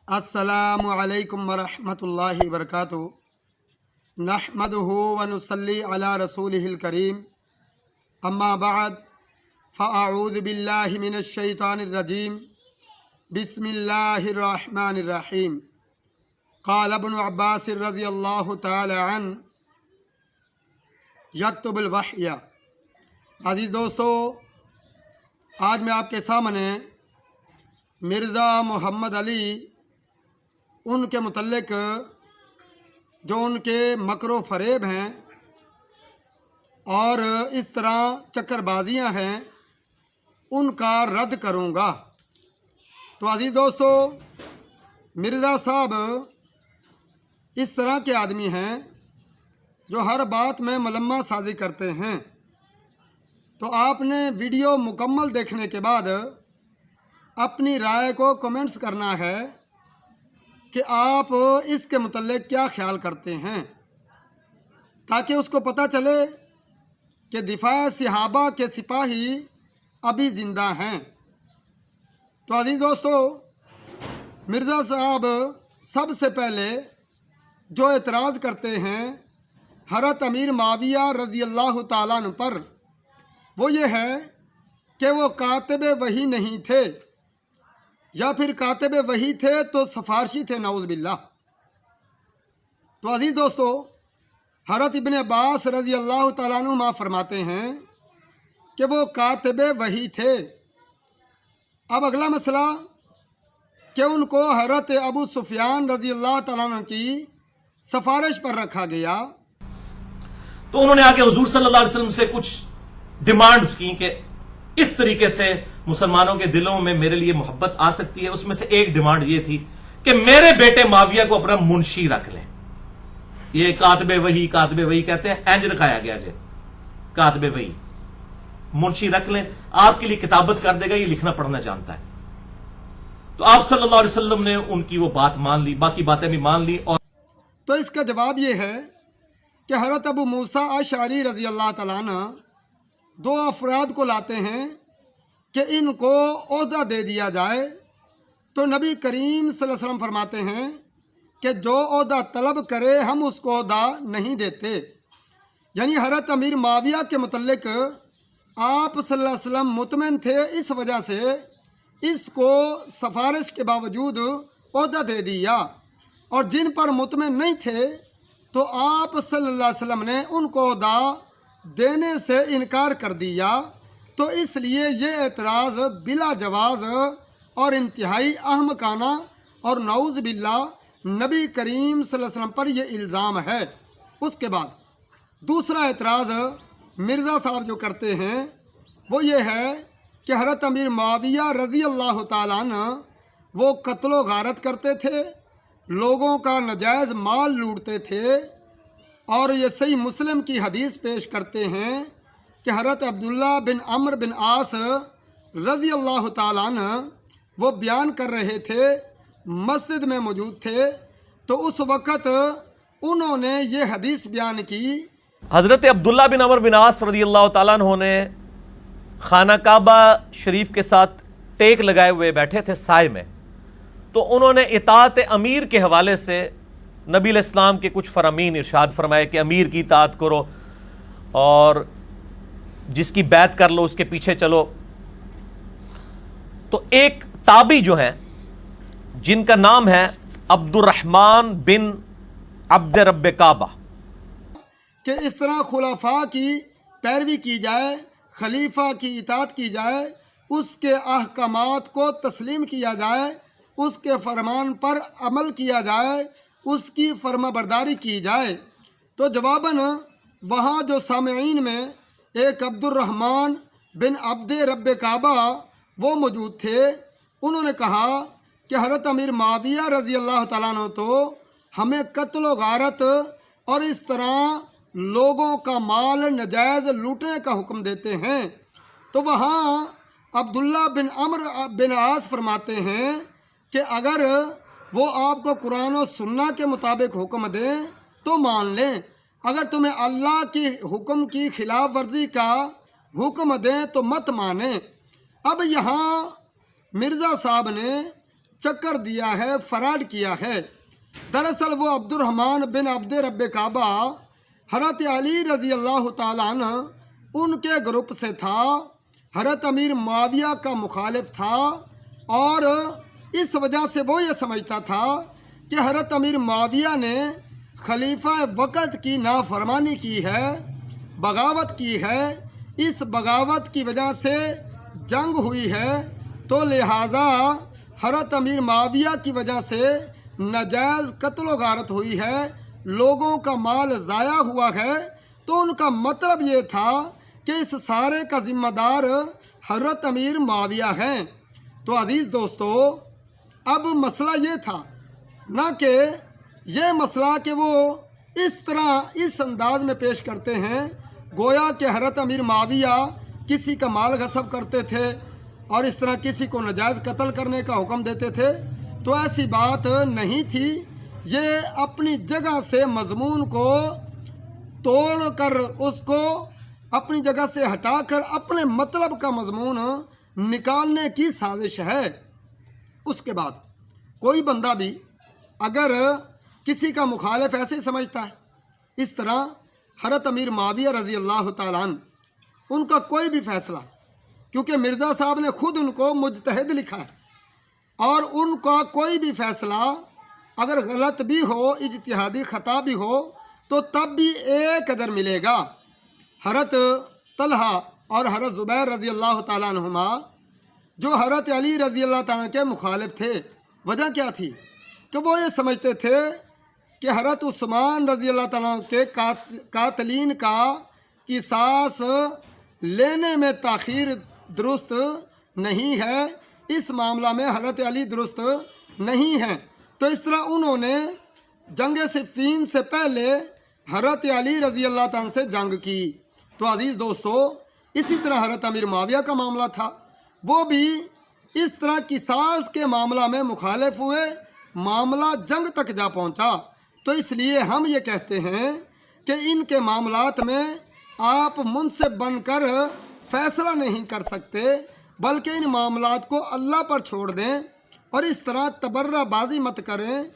السلام علیکم ورحمۃ اللہ وبرکاتہ نحمدہ ونصلی علی رسولہ الکریم اما بعد فاعوذ باللہ من الشیطان الرجیم بسم اللہ الرحمن الرحیم قال ابن عباس رضی اللہ تعالی عنہ یکتب الوحی۔ عزیز دوستو، آج میں آپ کے سامنے مرزا محمد علی ان کے متعلق جو ان کے مکر و فریب ہیں اور اس طرح چکر بازیاں ہیں ان کا رد کروں گا۔ تو عزیز دوستو، مرزا صاحب اس طرح کے آدمی ہیں جو ہر بات میں ملمہ سازی کرتے ہیں۔ تو آپ نے ویڈیو مکمل دیکھنے کے بعد اپنی رائے کو کمنٹس کرنا ہے کہ آپ اس کے متعلق کیا خیال کرتے ہیں، تاکہ اس کو پتہ چلے کہ دفاع صحابہ کے سپاہی ابھی زندہ ہیں۔ تو عزیز دوستو، مرزا صاحب سب سے پہلے جو اعتراض کرتے ہیں حضرت امیر معاویہ رضی اللہ تعالیٰ عنہ پر، وہ یہ ہے کہ وہ کاتب وحی نہیں تھے، یا پھر کاتب وحی تھے تو سفارشی تھے، نعوذ باللہ۔ تو عزیز دوستو، حضرت ابن عباس رضی اللہ تعالیٰ عنہ فرماتے ہیں کہ وہ کاتب وحی تھے۔ اب اگلا مسئلہ کہ ان کو حضرت ابو سفیان رضی اللہ تعالیٰ عنہ کی سفارش پر رکھا گیا۔ تو انہوں نے آ کے حضور صلی اللہ علیہ وسلم سے کچھ ڈیمانڈز کی کہ اس طریقے سے مسلمانوں کے دلوں میں میرے لیے محبت آ سکتی ہے۔ اس میں سے ایک ڈیمانڈ یہ تھی کہ میرے بیٹے معاویہ کو اپنا منشی رکھ لیں۔ یہ کاتب وحی کہتے ہیں، اینج رکھایا گیا جے کاتب وحی، منشی رکھ لیں، آپ کے لیے کتابت کر دے گا، یہ لکھنا پڑھنا جانتا ہے۔ تو آپ صلی اللہ علیہ وسلم نے ان کی وہ بات مان لی، باقی باتیں بھی مان لی۔ اور تو اس کا جواب یہ ہے کہ حضرت ابو موسیٰ اشعری رضی اللہ تعالیٰ عنہ دو افراد کو لاتے ہیں کہ ان کو عہدہ دے دیا جائے۔ تو نبی کریم صلی اللہ علیہ وسلم فرماتے ہیں کہ جو عہدہ طلب کرے ہم اس کو عہدہ نہیں دیتے۔ یعنی حضرت امیر معاویہ کے متعلق آپ صلی اللہ علیہ وسلم مطمئن تھے، اس وجہ سے اس کو سفارش کے باوجود عہدہ دے دیا، اور جن پر مطمئن نہیں تھے تو آپ صلی اللہ علیہ وسلم نے ان کو عہدہ دینے سے انکار کر دیا۔ تو اس لیے یہ اعتراض بلا جواز اور انتہائی احمقانہ اور نعوذ باللہ نبی کریم صلی اللہ علیہ وسلم پر یہ الزام ہے۔ اس کے بعد دوسرا اعتراض مرزا صاحب جو کرتے ہیں وہ یہ ہے کہ حضرت امیر معاویہ رضی اللہ تعالیٰ عنہ وہ قتل و غارت کرتے تھے، لوگوں کا ناجائز مال لوٹتے تھے، اور یہ صحیح مسلم کی حدیث پیش کرتے ہیں کہ حضرت عبداللہ بن عمرو بن عاص رضی اللہ تعالیٰ عنہ وہ بیان کر رہے تھے، مسجد میں موجود تھے، تو اس وقت انہوں نے یہ حدیث بیان کی۔ حضرت عبداللہ بن عمرو بن عاص رضی اللہ تعالیٰ عنہ نے خانہ کعبہ شریف کے ساتھ ٹیک لگائے ہوئے بیٹھے تھے سائے میں، تو انہوں نے اطاعت امیر کے حوالے سے نبی علیہ السلام کے کچھ فرامین ارشاد فرمائے کہ امیر کی اطاعت کرو اور جس کی بیعت کر لو اس کے پیچھے چلو۔ تو ایک تابعی جو ہیں جن کا نام ہے عبد الرحمن بن عبد رب کعبہ، کہ اس طرح خلفاء کی پیروی کی جائے، خلیفہ کی اطاعت کی جائے، اس کے احکامات کو تسلیم کیا جائے، اس کے فرمان پر عمل کیا جائے، اس کی فرما برداری کی جائے۔ تو جواباً وہاں جو سامعین میں ایک عبد الرحمن بن عبد رب کعبہ وہ موجود تھے، انہوں نے کہا کہ حضرت امیر معاویہ رضی اللہ تعالیٰ عنہ تو ہمیں قتل و غارت اور اس طرح لوگوں کا مال ناجائز لوٹنے کا حکم دیتے ہیں۔ تو وہاں عبداللہ بن عمرو بن عاص فرماتے ہیں کہ اگر وہ آپ کو قرآن و سنہ کے مطابق حکم دیں تو مان لیں، اگر تمہیں اللہ کی حکم کی خلاف ورزی کا حکم دیں تو مت مانیں۔ اب یہاں مرزا صاحب نے چکر دیا ہے، فراڈ کیا ہے۔ دراصل وہ عبد الرحمن بن عبد رب کعبہ حضرت علی رضی اللہ تعالیٰ عنہ ان کے گروپ سے تھا، حضرت امیر معاویہ کا مخالف تھا، اور اس وجہ سے وہ یہ سمجھتا تھا کہ حضرت امیر معاویہ نے خلیفہ وقت کی نافرمانی کی ہے، بغاوت کی ہے، اس بغاوت کی وجہ سے جنگ ہوئی ہے، تو لہٰذا حضرت امیر معاویہ کی وجہ سے ناجائز قتل و غارت ہوئی ہے، لوگوں کا مال ضائع ہوا ہے۔ تو ان کا مطلب یہ تھا کہ اس سارے کا ذمہ دار حضرت امیر معاویہ ہیں۔ تو عزیز دوستو، اب مسئلہ یہ تھا، نہ کہ یہ مسئلہ کہ وہ اس طرح اس انداز میں پیش کرتے ہیں گویا کہ حضرت امیر معاویہ کسی کا مال غصب کرتے تھے اور اس طرح کسی کو ناجائز قتل کرنے کا حکم دیتے تھے۔ تو ایسی بات نہیں تھی، یہ اپنی جگہ سے مضمون کو توڑ کر، اس کو اپنی جگہ سے ہٹا کر اپنے مطلب کا مضمون نکالنے کی سازش ہے۔ اس کے بعد کوئی بندہ بھی اگر کسی کا مخالف ایسے ہی سمجھتا ہے، اس طرح حضرت امیر معاویہ رضی اللہ تعالیٰ عنہ ان کا کوئی بھی فیصلہ، کیونکہ مرزا صاحب نے خود ان کو مجتہد لکھا ہے، اور ان کا کوئی بھی فیصلہ اگر غلط بھی ہو، اجتہادی خطا بھی ہو، تو تب بھی ایک اجر ملے گا۔ حضرت طلحہ اور حضرت زبیر رضی اللہ تعالیٰ عنہما جو حضرت علی رضی اللہ تعالیٰ کے مخالف تھے، وجہ کیا تھی کہ وہ یہ سمجھتے تھے کہ حضرت عثمان رضی اللہ تعالیٰ کے قاتلین کا قصاص لینے میں تاخیر درست نہیں ہے، اس معاملہ میں حضرت علی درست نہیں ہیں۔ تو اس طرح انہوں نے جنگ صفین سے پہلے حضرت علی رضی اللہ تعالیٰ سے جنگ کی۔ تو عزیز دوستو، اسی طرح حضرت امیر معاویہ کا معاملہ تھا، وہ بھی اس طرح قصاص کے معاملہ میں مخالف ہوئے، معاملہ جنگ تک جا پہنچا۔ تو اس لیے ہم یہ کہتے ہیں کہ ان کے معاملات میں آپ منصف بن کر فیصلہ نہیں کر سکتے، بلکہ ان معاملات کو اللہ پر چھوڑ دیں اور اس طرح تبرہ بازی مت کریں